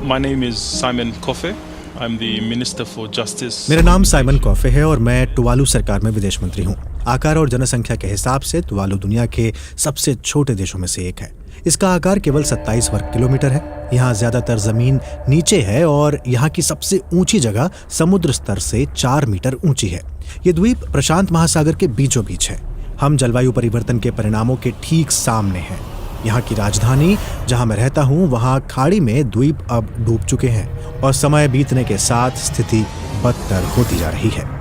My name is Simon Kofe. I'm the Minister for Justice. मेरा नाम Simon कॉफे है और मैं टुवालू सरकार में विदेश मंत्री हूँ। आकार और जनसंख्या के हिसाब से टुवालू दुनिया के सबसे छोटे देशों में से एक है। इसका आकार केवल 27 वर्ग किलोमीटर है। यहाँ ज्यादातर जमीन नीचे है और यहाँ की सबसे ऊंची जगह समुद्र स्तर से 4 मीटर ऊंची है। ये द्वीप प्रशांत महासागर के बीचों बीच है। हम जलवायु परिवर्तन के परिणामों के ठीक सामने हैं। यहाँ की राजधानी जहाँ मैं रहता हूँ वहाँ खाड़ी में द्वीप अब डूब चुके हैं और समय बीतने के साथ स्थिति बदतर होती जा रही है।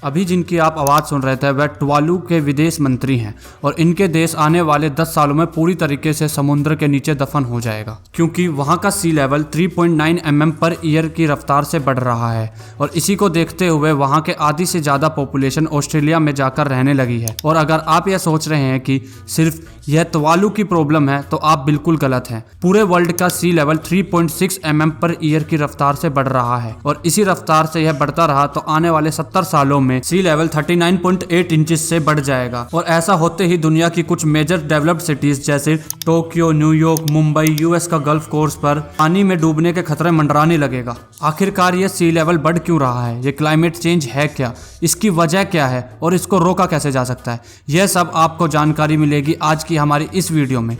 अभी जिनकी आप आवाज़ सुन रहे थे वह टुवालू के विदेश मंत्री हैं और इनके देश आने वाले 10 सालों में पूरी तरीके से समुद्र के नीचे दफन हो जाएगा, क्योंकि वहाँ का सी लेवल 3.9 mm पर ईयर की रफ्तार से बढ़ रहा है। और इसी को देखते हुए वहाँ के आधी से ज़्यादा पॉपुलेशन ऑस्ट्रेलिया में जाकर रहने लगी है। और अगर आप यह सोच रहे हैं कि सिर्फ यह टुवालू की प्रॉब्लम है तो आप बिल्कुल गलत हैं। पूरे वर्ल्ड का सी लेवल 3.6 mm पर ईयर की रफ्तार से बढ़ रहा है और इसी रफ्तार से यह बढ़ता रहा तो आने वाले 70 सालों में सी लेवल 39.8 इंचेस से बढ़ जाएगा। और ऐसा होते ही दुनिया की कुछ मेजर डेवलप्ड सिटीज जैसे टोक्यो, न्यूयॉर्क, मुंबई, यूएस का गल्फ कोर्स पर पानी में डूबने के खतरे मंडराने लगेगा। आखिरकार ये सी लेवल बढ़ क्यों रहा है? ये क्लाइमेट चेंज है क्या? इसकी वजह क्या है और इसको रोका कैसे जा सकता है? यह सब आपको जानकारी मिलेगी आज की हमारी इस वीडियो में।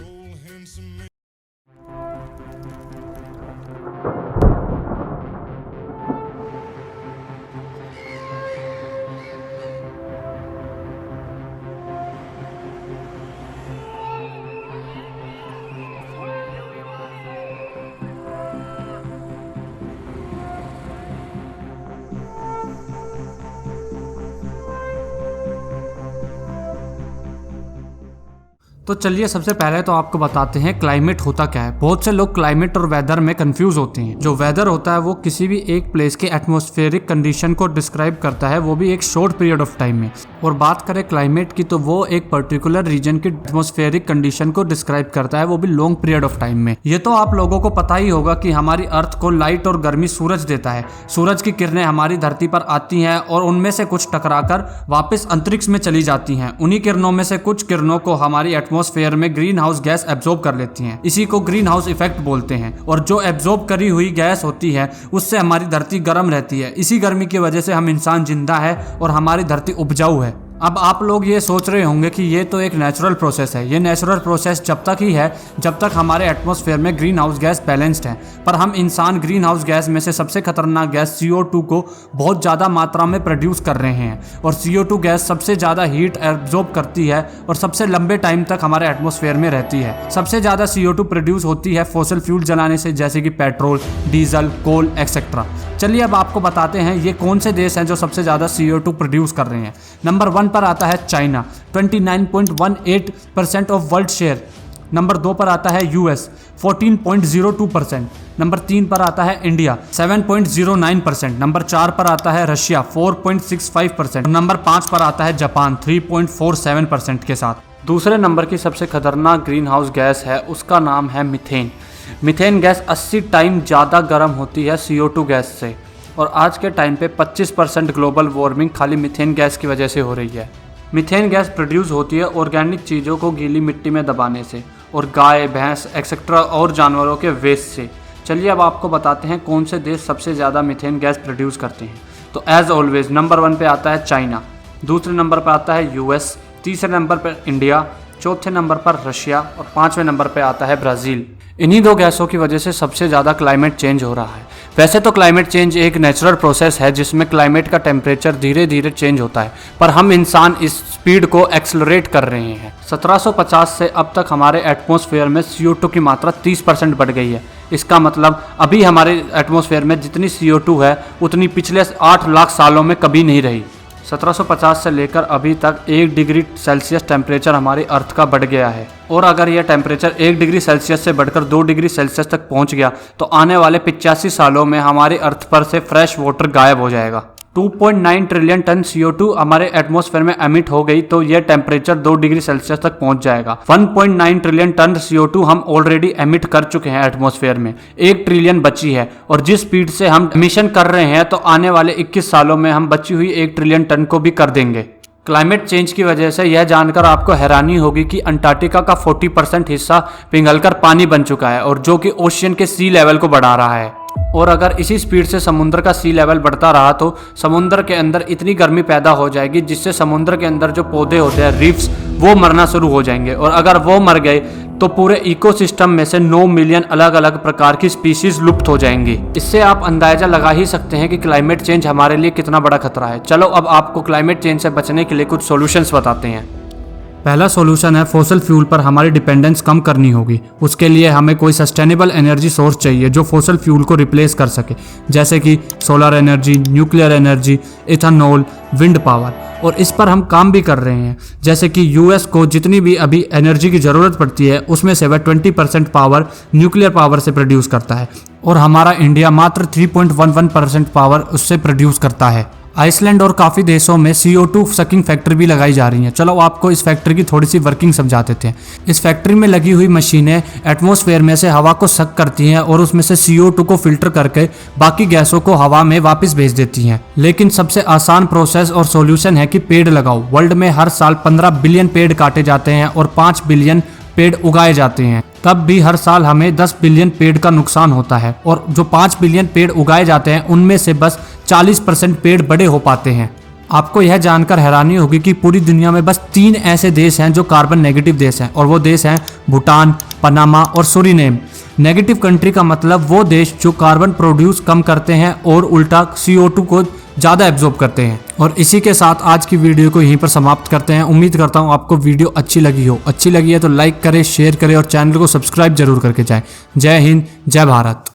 तो चलिए सबसे पहले तो आपको बताते हैं क्लाइमेट होता क्या है। बहुत से लोग क्लाइमेट और वेदर में कंफ्यूज होते हैं। जो वेदर होता है वो किसी भी एक प्लेस के एटमॉस्फेरिक कंडीशन को डिस्क्राइब करता है, वो भी एक शॉर्ट पीरियड ऑफ टाइम में। और बात करें क्लाइमेट की तो वो एक पर्टिकुलर रीजन की एटमॉस्फेरिक कंडीशन को डिस्क्राइब करता है, वो भी लॉन्ग पीरियड ऑफ टाइम में। ये तो आप लोगों को पता ही होगा कि हमारी अर्थ को लाइट और गर्मी सूरज देता है। सूरज की किरणें हमारी धरती पर आती हैं और उनमें से कुछ टकराकर वापस अंतरिक्ष में चली जाती हैं। उन्हीं किरणों में से कुछ किरणों को हमारी एटमॉस्फेयर में ग्रीन हाउस गैस एब्जॉर्ब कर लेती हैं। इसी को ग्रीन हाउस इफेक्ट बोलते हैं। और जो एब्जॉर्ब करी हुई गैस होती है उससे हमारी धरती गर्म रहती है। इसी गर्मी की वजह से हम इंसान जिंदा है और हमारी धरती उपजाऊ है। अब आप लोग ये सोच रहे होंगे कि ये तो एक नेचुरल प्रोसेस है। ये नेचुरल प्रोसेस जब तक ही है जब तक हमारे एटमॉस्फेयर में ग्रीन हाउस गैस बैलेंस्ड है। पर हम इंसान ग्रीन हाउस गैस में से सबसे खतरनाक गैस CO2 को बहुत ज़्यादा मात्रा में प्रोड्यूस कर रहे हैं। और CO2 गैस सबसे ज़्यादा हीट एब्जॉर्ब करती है और सबसे लंबे टाइम तक हमारे एटमॉस्फेयर में रहती है। सबसे ज़्यादा CO2 प्रोड्यूस होती है फॉसिल फ्यूल जलाने से, जैसे कि पेट्रोल, डीजल, कोल एक्सेट्रा। चलिए अब आपको बताते हैं ये कौन से देश हैं जो सबसे ज़्यादा CO2 प्रोड्यूस कर रहे हैं। नंबर 1 पर आता है China, 29.18% of world share. Number 2 पर आता है US, 14.02%। नंबर 3 पर आता है इंडिया, 7.09%। नंबर 4 पर आता है रशिया, 4.65%। नंबर 5 पर आता है जापान, 3.47% के साथ। दूसरे नंबर की सबसे खतरनाक ग्रीन हाउस गैस है, उसका नाम है मीथेन। मीथेन गैस 80 टाइम ज़्यादा गर्म होती है CO2 गैस से। और आज के टाइम पे 25% ग्लोबल वार्मिंग खाली मीथेन गैस की वजह से हो रही है। मीथेन गैस प्रोड्यूस होती है ऑर्गेनिक चीज़ों को गीली मिट्टी में दबाने से और गाय, भैंस एक्सेट्रा और जानवरों के वेस्ट से। चलिए अब आपको बताते हैं कौन से देश सबसे ज़्यादा मीथेन गैस प्रोड्यूस करते हैं। तो एज ऑलवेज नंबर 1 पे आता है चाइना, दूसरे नंबर पर आता है US, तीसरे नंबर पर इंडिया, चौथे नंबर पर रशिया और 5वें नंबर पर आता है ब्राज़ील। इन्हीं 2 गैसों की वजह से सबसे ज़्यादा क्लाइमेट चेंज हो रहा है। वैसे तो क्लाइमेट चेंज एक नेचुरल प्रोसेस है जिसमें क्लाइमेट का टेम्परेचर धीरे धीरे चेंज होता है, पर हम इंसान इस स्पीड को एक्सेलरेट कर रहे हैं। 1750 से अब तक हमारे एटमॉस्फेयर में CO2 की मात्रा 30% बढ़ गई है। इसका मतलब अभी हमारे एटमॉस्फेयर में जितनी CO2 है उतनी पिछले 8 लाख सालों में कभी नहीं रही। 1750 से लेकर अभी तक 1 डिग्री सेल्सियस टेम्परेचर हमारी अर्थ का बढ़ गया है। और अगर यह टेम्परेचर 1 डिग्री सेल्सियस से बढ़कर 2 डिग्री सेल्सियस तक पहुंच गया तो आने वाले 85 सालों में हमारी अर्थ पर से फ्रेश वाटर गायब हो जाएगा। 2.9 ट्रिलियन टन CO2 हमारे एटमॉस्फेयर में एमिट हो गई तो यह टेम्परेचर 2 डिग्री सेल्सियस तक पहुंच जाएगा। 1.9 ट्रिलियन टन CO2 हम ऑलरेडी एमिट कर चुके हैं एटमॉस्फेयर में, 1 ट्रिलियन बची है। और जिस स्पीड से हम एमिशन कर रहे हैं तो आने वाले 21 सालों में हम बची हुई 1 ट्रिलियन टन को भी कर देंगे। क्लाइमेट चेंज की वजह से यह जानकर आपको हैरानी होगी कि अंटार्कटिका का 40% हिस्सा पिघलकर पानी बन चुका है और जो कि ओशियन के सी लेवल को बढ़ा रहा है। और अगर इसी स्पीड से समुद्र का सी लेवल बढ़ता रहा तो समुद्र के अंदर इतनी गर्मी पैदा हो जाएगी जिससे समुद्र के अंदर जो पौधे होते हैं, रीफ्स, वो मरना शुरू हो जाएंगे। और अगर वो मर गए तो पूरे इकोसिस्टम में से 9 मिलियन अलग अलग प्रकार की स्पीशीज लुप्त हो जाएंगी। इससे आप अंदाजा लगा ही सकते हैं कि क्लाइमेट चेंज हमारे लिए कितना बड़ा खतरा है। चलो अब आपको क्लाइमेट चेंज से बचने के लिए कुछ सॉल्यूशंस बताते हैं। पहला सॉल्यूशन है फॉसिल फ्यूल पर हमारी डिपेंडेंस कम करनी होगी। उसके लिए हमें कोई सस्टेनेबल एनर्जी सोर्स चाहिए जो फॉसिल फ्यूल को रिप्लेस कर सके, जैसे कि solar energy, nuclear energy, ethanol, wind power. और इस पर हम काम भी कर रहे हैं। जैसे कि यूएस को जितनी भी अभी एनर्जी की ज़रूरत पड़ती है उसमें से वह 20% पावर न्यूक्लियर पावर से प्रोड्यूस करता है और हमारा इंडिया मात्र 3.11% पावर उससे प्रोड्यूस करता है। आइसलैंड और काफ़ी देशों में CO2 सकिंग फैक्ट्री भी लगाई जा रही हैं। चलो आपको इस फैक्ट्री की थोड़ी सी वर्किंग समझा देते हैं। इस फैक्ट्री में लगी हुई मशीनें एटमॉस्फेयर में से हवा को सक करती हैं और उसमें से CO2 को फिल्टर करके बाकी गैसों को हवा में वापस भेज देती हैं। लेकिन सबसे आसान प्रोसेस और सॉल्यूशन है कि पेड़ लगाओ। वर्ल्ड में हर साल 15 बिलियन पेड़ काटे जाते हैं और 5 बिलियन पेड़ उगाए जाते हैं। तब भी हर साल हमें 10 बिलियन पेड़ का नुकसान होता है और जो 5 बिलियन पेड़ उगाए जाते हैं उनमें से बस 40% पेड़ बड़े हो पाते हैं। आपको यह जानकर हैरानी होगी कि पूरी दुनिया में बस 3 ऐसे देश हैं जो कार्बन नेगेटिव देश हैं और वो देश हैं भूटान, पनामा और सूरीनेम। नेगेटिव कंट्री का मतलब वो देश जो कार्बन प्रोड्यूस कम करते हैं और उल्टा CO2 को ज़्यादा एब्जॉर्ब करते हैं। और इसी के साथ आज की वीडियो को यहीं पर समाप्त करते हैं। उम्मीद करता हूँ आपको वीडियो अच्छी लगी हो। अच्छी लगी है तो लाइक करें, शेयर करें और चैनल को सब्सक्राइब जरूर करके जाएं। जय हिंद, जय भारत।